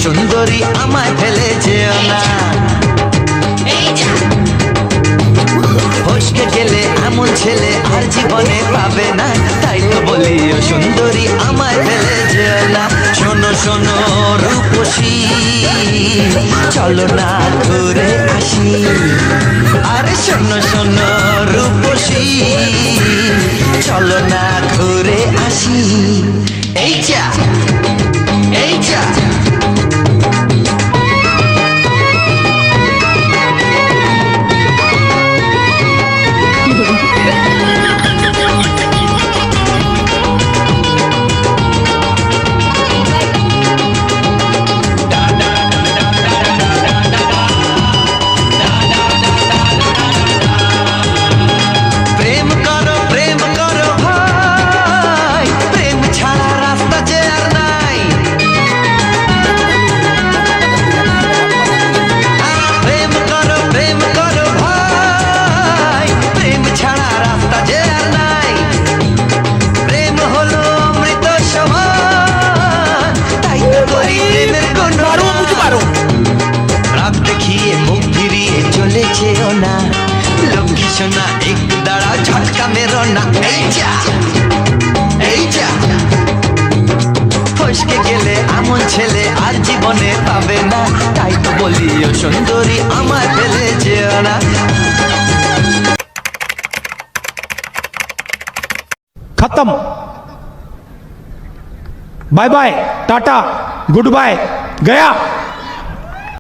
সুন্দরী আমায় ফেলে যেও না। ফসকে গেলে এমন ছেলে আর জীবনে পাবে না, তাই তো বলি ও সুন্দরী আমায় ফেলে যেও না। শোনো শোনো রূপসী, চলো না ঘুরে আসি। আরে শোনো শোনো রূপসী, চলো না ঘুরে আসি। এই যা এই যা। লক্ষ্মী সোনা এক দাঁড়া, ঝটকা মেরো না। এই যা এই যা। ফসকে গেলে এমন ছেলে আর জীবনে পাবে না, তাই তো বলি ও সুন্দরী আমায় ফেলে যেও না। खत्म। Bye bye, tata, goodbye, गया।